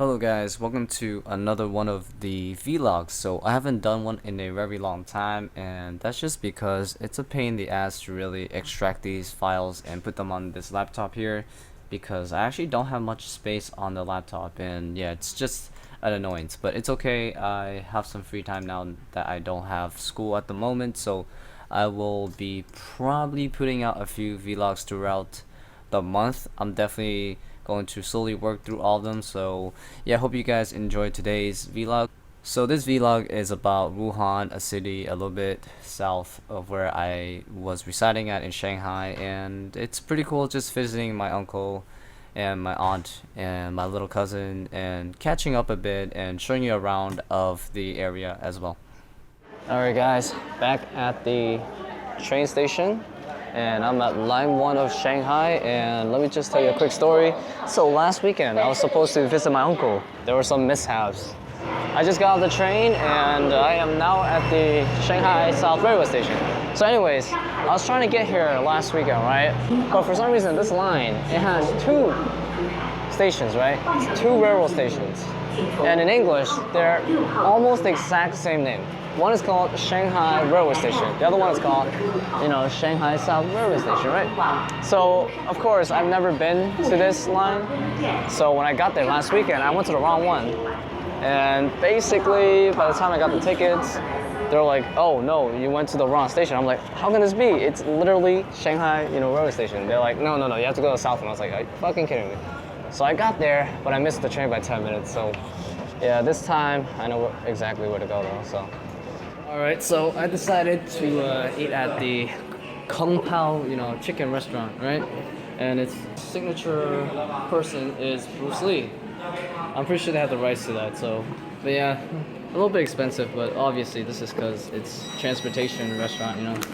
Hello guys, welcome to another one of the vlogs. So I haven't done one in a very long time, and that's just because it's a pain in the ass to really extract these files and put them on this laptop here, because I actually don't have much space on the laptop, and yeah, it's just an annoyance. But it's okay, I have some free time now that I don't have school at the moment, so I will be probably putting out a few vlogs throughout the month. I'm definitely going to slowly work through all of them. So yeah, I hope you guys enjoyed today's vlog. So this vlog is about Wuhan, a city a little bit south of where I was residing at in Shanghai, and it's pretty cool just visiting my uncle and my aunt and my little cousin and catching up a bit and showing you around of the area as well. Alright guys, back at the train station, and I'm at line 1 of Shanghai, and let me just tell you a quick story. So last weekend I was supposed to visit my uncle. There were some mishaps. I just got off the train and I am now at the Shanghai South Railway Station. So anyways, I was trying to get here last weekend, right? But for some reason this line, it has 2 stations, right? It's 2 railroad stations. And in English, they're almost the exact same name. One is called Shanghai Railway Station. The other one is called, Shanghai South Railway Station, right? So, of course, I've never been to this line. So when I got there last weekend, I went to the wrong one. And basically, by the time I got the tickets, they're like, oh no, you went to the wrong station. I'm like, how can this be? It's literally Shanghai, railway station. They're like, no, you have to go to the south. And I was like, are you fucking kidding me? So I got there, but I missed the train by 10 minutes. So yeah, this time I know exactly where to go though, so. Alright, so I decided to eat at the Kung Pao, chicken restaurant, right? And its signature person is Bruce Lee. I'm pretty sure they have the rights to that, so. But yeah, a little bit expensive, but obviously this is because it's transportation restaurant,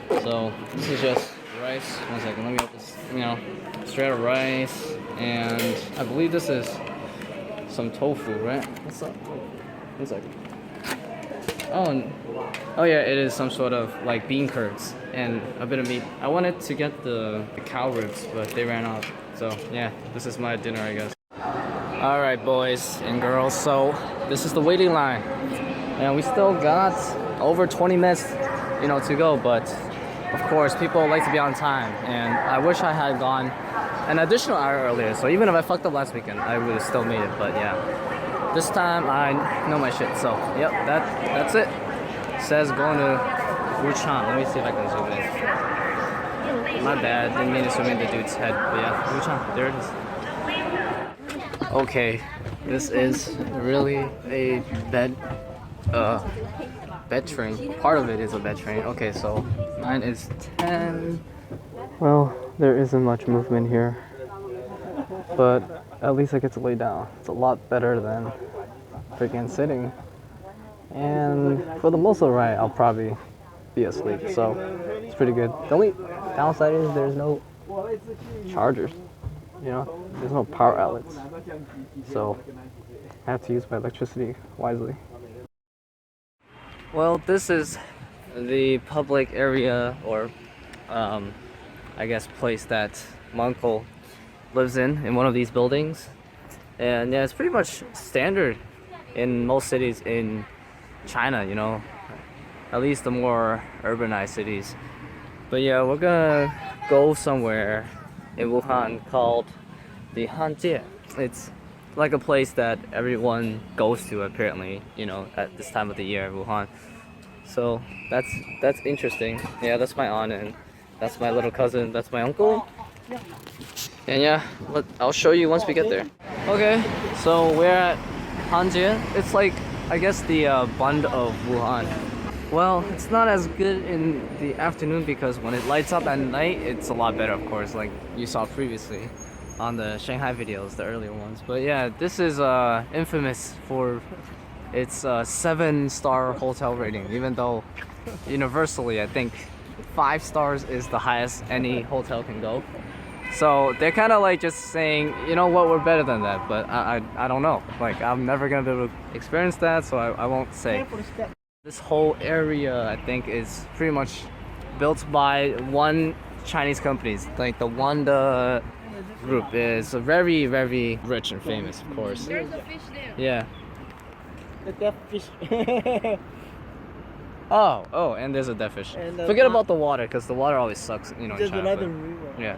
So this is just rice. One second, let me get this, straight up rice. And I believe this is some tofu, right? What's up? One second. Oh yeah, it is some sort of like bean curds and a bit of meat. I wanted to get the cow ribs, but they ran out. So yeah, this is my dinner, I guess. Alright boys and girls, so this is the waiting line. And we still got over 20 minutes, to go, but of course people like to be on time, and I wish I had gone an additional hour earlier. So even if I fucked up last weekend, I would have still made it, but yeah. This time I know my shit, so yep, that's it. It says going to Wuhan. Let me see if I can zoom in. My bad, didn't mean to zoom in the dude's head, but yeah, Wuhan, there it is. Okay, this is really a bed train. Part of it is a bed train. Okay, so mine is 10. Well, there isn't much movement here, but at least I get to lay down. It's a lot better than freaking sitting. And for the most of the ride, I'll probably be asleep, so it's pretty good. The only downside is there's no chargers, there's no power outlets. So I have to use my electricity wisely. Well, this is the public area, or I guess place that my uncle lives in one of these buildings. And yeah, it's pretty much standard in most cities in China, at least the more urbanized cities. But yeah, we're gonna go somewhere in Wuhan called the Hanjie. It's like a place that everyone goes to apparently, at this time of the year, Wuhan. So that's interesting. Yeah, that's my aunt, and that's my little cousin, that's my uncle. And yeah, I'll show you once we get there. Okay, so we're at Hanjie. It's like, I guess, the Bund of Wuhan. Well, it's not as good in the afternoon because when it lights up at night, it's a lot better, of course, like you saw previously on the Shanghai videos, the earlier ones. But yeah, this is infamous for its 7-star hotel rating, even though universally I think 5 stars is the highest any hotel can go. So they're kind of like just saying, we're better than that, but I don't know. Like, I'm never gonna be able to experience that, so I won't say. This whole area, I think, is pretty much built by one Chinese company, like the Wanda group is very, very rich and famous, of course. There's a fish there. Yeah. The deaf fish. Oh, and there's a dead fish. And Forget about the water, because the water always sucks, you know, in Just China. another But, river. yeah.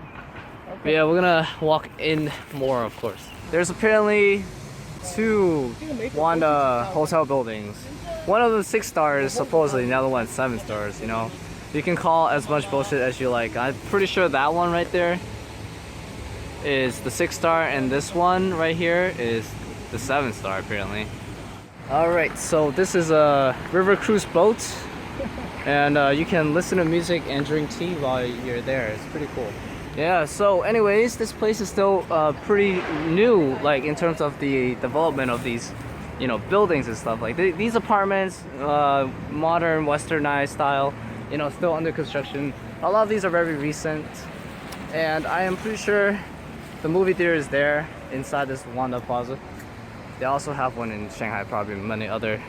Okay. But yeah, we're gonna walk in more, of course. There's apparently 2 Wanda hotel buildings. One of them 6 stars, supposedly, the other one's 7 stars, you know. You can call as much bullshit as you like. I'm pretty sure that one right there is the 6 star, and this one right here is the 7 star, apparently. Alright, so this is a river cruise boat, and you can listen to music and drink tea while you're there. It's pretty cool. Yeah, so anyways, this place is still pretty new, like in terms of the development of these, you know, buildings and stuff. Like these apartments, modern westernized style, you know, still under construction. A lot of these are very recent, and I am pretty sure the movie theater is there inside this Wanda Plaza. They also have one in Shanghai, probably many other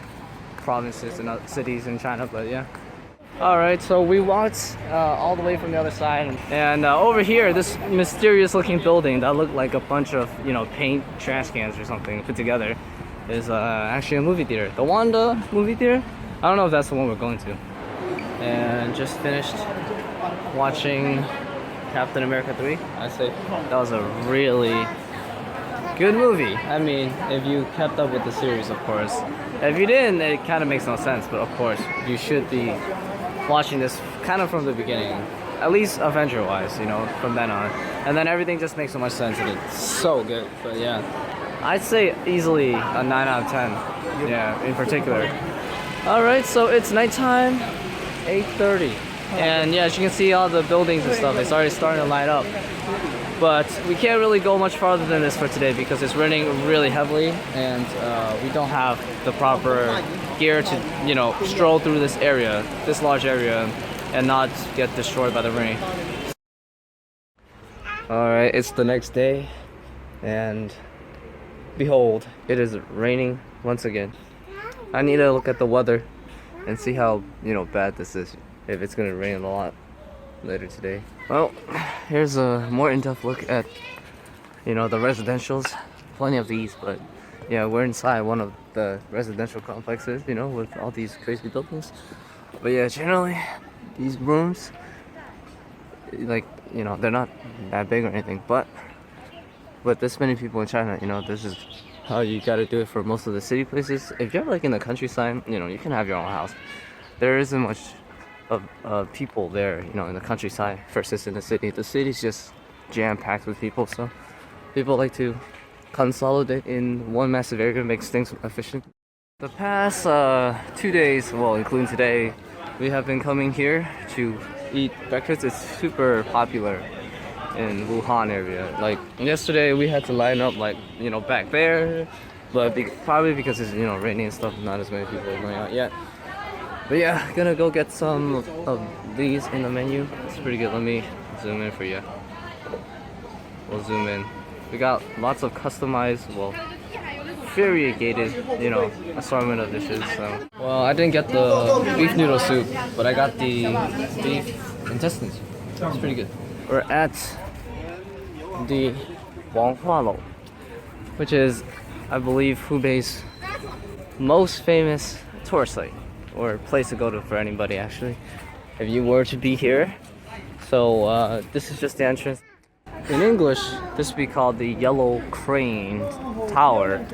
provinces and other cities in China, but yeah. Alright, so we walked all the way from the other side, and over here, this mysterious looking building that looked like a bunch of, you know, paint trash cans or something put together is actually a movie theater. The Wanda movie theater? I don't know if that's the one we're going to. And just finished watching Captain America 3. I say that was a really good movie. I mean, if you kept up with the series, of course. If you didn't, it kind of makes no sense, but of course, you should be watching this kind of from the beginning. At least Avenger-wise, you know, from then on. And then everything just makes so much sense, and it's so good. But yeah, I'd say easily a 9 out of 10. Yeah, in particular. Alright, so it's nighttime, 8:30. And yeah, as you can see, all the buildings and stuff, it's already starting to light up. But we can't really go much farther than this for today because it's raining really heavily, and we don't have the proper gear to, you know, stroll through this area, this large area, and not get destroyed by the rain. Alright, it's the next day, and behold, it is raining once again. I need to look at the weather and see how, you know, bad this is, if it's gonna rain a lot later today. Well, here's a more in-depth look at, you know, the residentials. Plenty of these, but yeah, we're inside one of the residential complexes, you know, with all these crazy buildings. But yeah, generally, these rooms, like, you know, they're not that big or anything, but with this many people in China, you know, this is how you gotta do it for most of the city places. If you're like in the countryside, you know, you can have your own house. There isn't much of people there, you know, in the countryside versus in the city. The city's just jam-packed with people, so people like to consolidate in one massive area, makes things efficient. The past 2 days, well, including today, we have been coming here to eat breakfast. It's super popular in Wuhan area. Like yesterday, we had to line up, like, you know, back there, but probably because it's, you know, raining and stuff, not as many people are going out yet. But yeah, gonna go get some of these in the menu. It's pretty good. Let me zoom in for you. We'll zoom in. We got lots of customized, well, variegated, you know, assortment of dishes. So, well, I didn't get the beef noodle soup, but I got the beef intestines. It's pretty good. We're at the Wanghualou, which is, I believe, Hubei's most famous tourist site, or place to go to for anybody, actually, if you were to be here. So this is just the entrance. In English, this would be called the Yellow Crane Tower.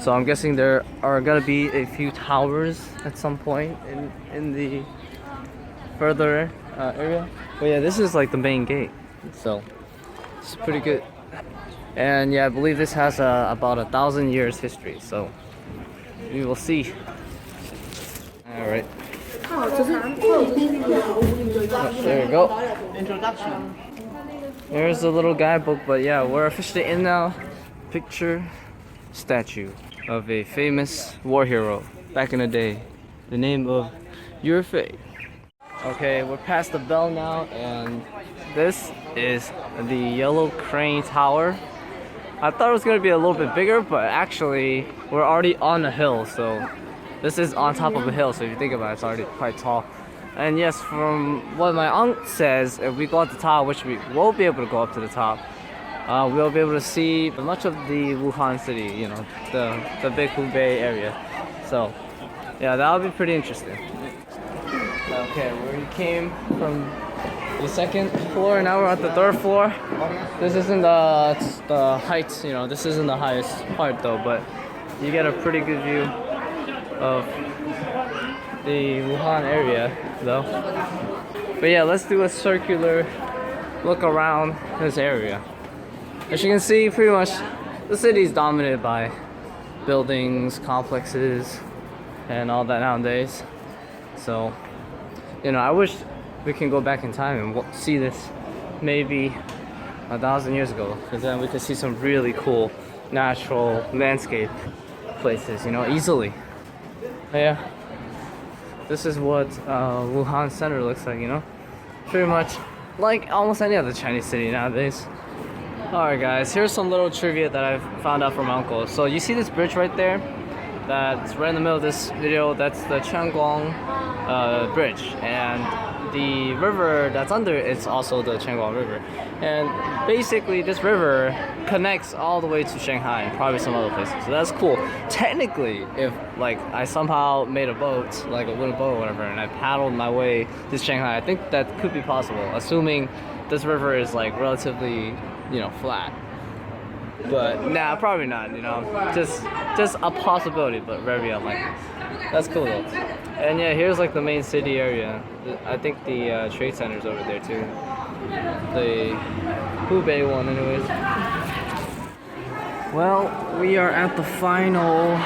So I'm guessing there are gonna be a few towers at some point in the further area. But yeah, this is like the main gate, so it's pretty good. And yeah, I believe this has about 1,000 years history, so we will see. Alright. There we go. Introduction. There's a little guidebook, but yeah, we're officially in now. Picture, statue of a famous war hero back in the day. The name of Yue Fei. Okay, we're past the bell now, and this is the Yellow Crane Tower. I thought it was gonna be a little bit bigger, but actually we're already on a hill, so this is on top of a hill, so if you think about it, it's already quite tall. And yes, from what my aunt says, if we go up the top, which we won't be able to go up to the top, we'll be able to see much of the Wuhan city, you know, the big Hubei area. So, yeah, that'll be pretty interesting. Okay, we came from the second floor, now we're at the third floor. This isn't the height, you know, this isn't the highest part though, but you get a pretty good view of the Wuhan area though. But yeah, let's do a circular look around this area. As you can see, pretty much the city is dominated by buildings, complexes, and all that nowadays. So, you know, I wish we can go back in time and see this maybe 1,000 years ago, because then we could see some really cool natural landscape places, you know, easily. But yeah, this is what Wuhan Center looks like, you know, pretty much like almost any other Chinese city nowadays. Alright guys, here's some little trivia that I've found out from my uncle. So you see this bridge right there? That's right in the middle of this video. That's the Changguang bridge, and the river that's under it's also the Changguang River. And basically this river connects all the way to Shanghai and probably some other places. So that's cool. Technically, if like I somehow made a boat, like a little boat or whatever, and I paddled my way to Shanghai, I think that could be possible, assuming this river is like relatively, you know, flat. But nah, probably not, you know, just a possibility, but very unlikely. That's cool though. And yeah, here's like the main city area. I think the trade center's over there too. The Hubei one anyways. Well, we are at the final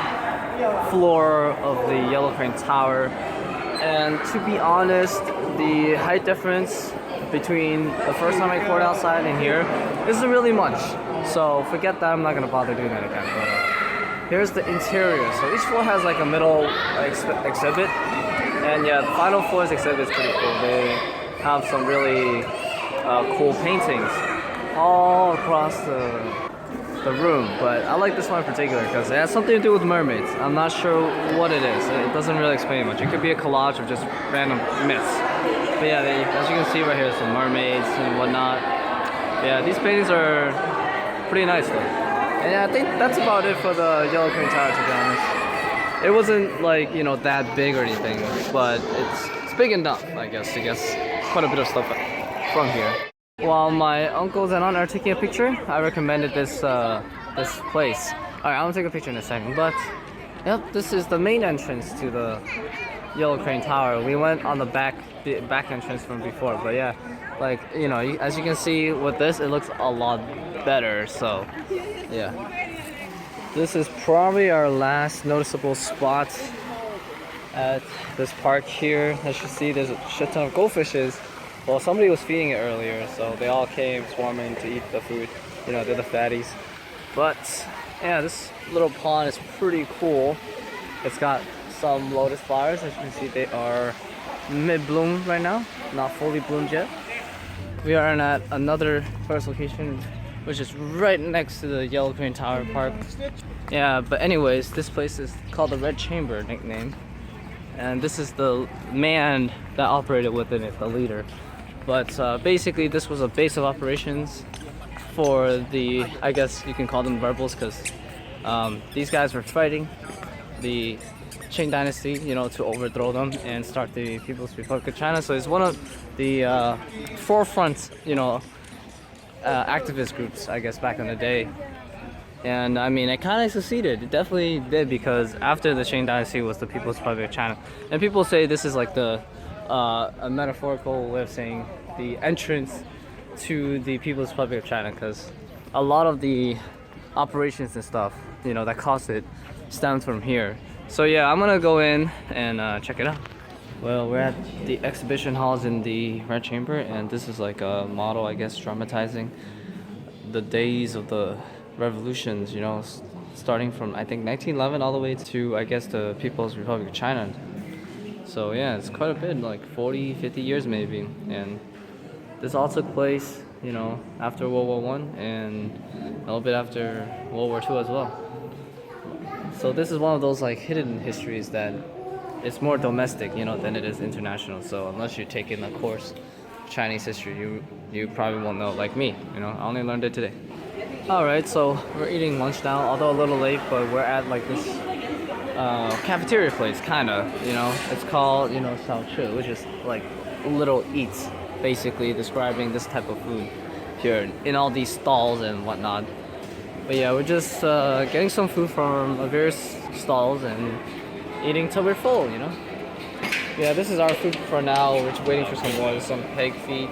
floor of the Yellow Crane Tower. And to be honest, the height difference between the first time I poured outside and here isn't really much. So forget that, I'm not gonna bother doing that again. But here's the interior. So each floor has like a middle exhibit. And yeah, the final floor's exhibit is pretty cool. They have some really cool paintings all across the room. But I like this one in particular because it has something to do with mermaids. I'm not sure what it is. It doesn't really explain much. It could be a collage of just random myths. But yeah, as you can see right here, some mermaids and whatnot. Yeah, these paintings are pretty nice though. And yeah, I think that's about it for the Yellow Crane Tower, to be honest. It wasn't like, you know, that big or anything, but it's big enough, I guess, to get quite a bit of stuff from here. While my uncles and aunt are taking a picture, I recommended this this place. Alright, I'm gonna take a picture in a second, but yep, this is the main entrance to the Yellow Crane Tower. We went on the back entrance from before, but yeah, like, you know, as you can see with this, it looks a lot better. So yeah, this is probably our last noticeable spot at this park here. As you see, there's a shit ton of goldfishes. Well, somebody was feeding it earlier, so they all came swarming to eat the food. You know, they're the fatties. But yeah, this little pond is pretty cool. It's got some lotus flowers. As you can see, they are mid-bloom right now, not fully bloomed yet. We are at another tourist location, which is right next to the Yellow Crane Tower Park. Yeah, but anyways, this place is called the Red Chamber, nickname. And this is the man that operated within it, the leader. But basically, this was a base of operations for the, I guess you can call them rebels, because these guys were fighting the Qing dynasty, you know, to overthrow them and start the People's Republic of China. So it's one of the forefront, you know, activist groups, I guess, back in the day. And I mean, it kind of succeeded. It definitely did, because after the Qing dynasty was the People's Republic of China. And people say this is like the a metaphorical way of saying the entrance to the People's Republic of China, because a lot of the operations and stuff, you know, that caused it stems from here. So yeah, I'm gonna go in and check it out. Well, we're at the exhibition halls in the Red Chamber, and this is like a model, I guess, dramatizing the days of the revolutions, you know, starting from, I think, 1911 all the way to, I guess, the People's Republic of China. So yeah, it's quite a bit, like 40, 50 years maybe. And this all took place, you know, after World War I and a little bit after World War II as well. So this is one of those like hidden histories that it's more domestic, you know, than it is international. So unless you're taking a course Chinese history, you probably won't know, like me, you know, I only learned it today. Alright, so we're eating lunch now, although a little late, but we're at like this cafeteria place, kinda, you know. It's called, you know, Sao Chu, which is like little eats, basically describing this type of food here in all these stalls and whatnot. But yeah, we're just getting some food from various stalls and eating till we're full, you know. Yeah, this is our food for now. We're just waiting for some more, some pig feet,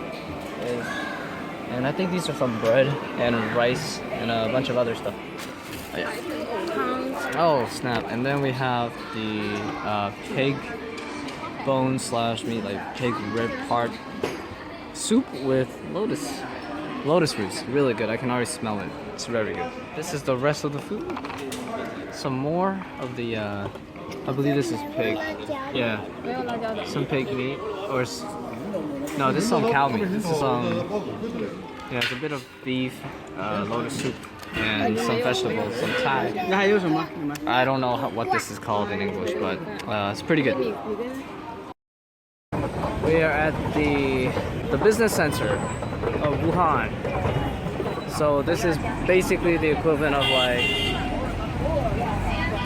and I think these are some bread and rice and a bunch of other stuff. Oh, yeah. Oh snap! And then we have the pig bone slash meat, like pig rib part soup with lotus roots. Really good. I can already smell it. It's very good. This is the rest of the food. Some more of the I believe this is pig. Yeah. Some pig meat no, this is some cow meat. This is yeah, it's a bit of beef, lotus soup, and some vegetables, some Thai. I don't know what this is called in English, but it's pretty good. We are at the business center of Wuhan. So this is basically the equivalent of like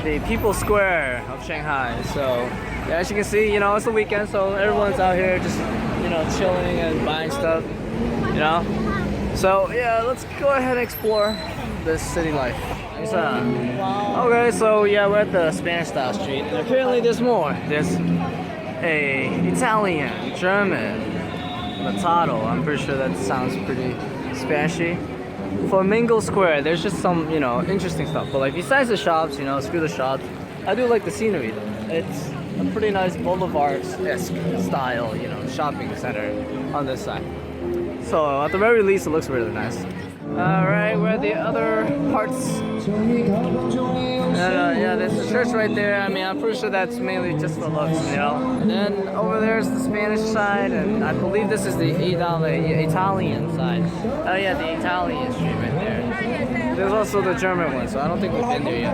the People's Square of Shanghai. So yeah, as you can see, you know, it's the weekend, so everyone's out here just, you know, chilling and buying stuff, you know. So yeah, let's go ahead and explore this city life. Okay, so yeah, we're at the Spanish style street, and apparently there's more. There's a Italian, German, Matado. I'm pretty sure that sounds pretty Spanishy. Flamingo Square, there's just some, you know, interesting stuff. But like besides the shops, you know, screw the shops. I do like the scenery though. It's a pretty nice boulevard-esque style, you know, shopping center on this side. So at the very least, it looks really nice. Alright, we're at the other parts. Yeah, there's a church right there. I mean, I'm pretty sure that's mainly just the looks, you know. And then over there's the Spanish side, and I believe this is the Italian side. Oh yeah, the Italian street right there. There's also the German one, so I don't think we've been there yet.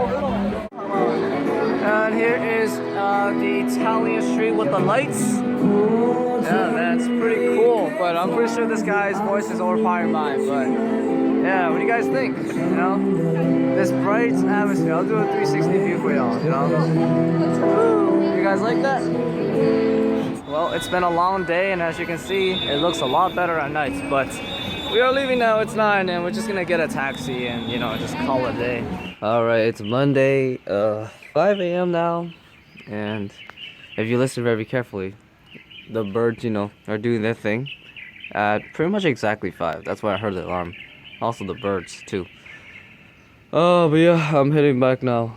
And here is the Italian street with the lights. Yeah, that's pretty cool, but I'm pretty sure this guy's voice is overpowering mine, but yeah, what do you guys think? You know, this bright atmosphere. I'll do a 360 view for y'all, you know. You guys like that? Well, it's been a long day, and as you can see, it looks a lot better at night, but we are leaving now. It's 9, and we're just gonna get a taxi and, you know, just call it a day. Alright, it's Monday, 5 a.m. now, and if you listen very carefully, the birds, you know, are doing their thing at pretty much exactly 5. That's why I heard the alarm. Also the birds too. Oh, but yeah, I'm heading back now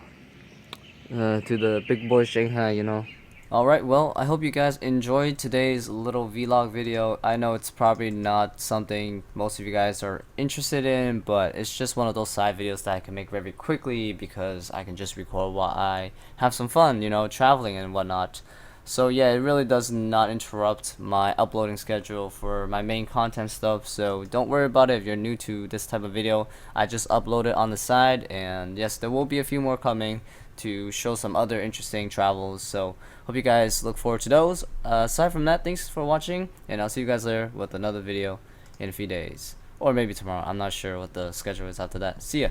to the big boy Shanghai, you know. Alright, well, I hope you guys enjoyed today's little vlog video. I know it's probably not something most of you guys are interested in, but it's just one of those side videos that I can make very quickly because I can just record while I have some fun, you know, traveling and whatnot. So yeah, it really does not interrupt my uploading schedule for my main content stuff, so don't worry about it if you're new to this type of video. I just upload it on the side, and yes, there will be a few more coming to show some other interesting travels, so hope you guys look forward to those. Aside from that, thanks for watching, and I'll see you guys later with another video in a few days, or maybe tomorrow. I'm not sure what the schedule is after that. See ya.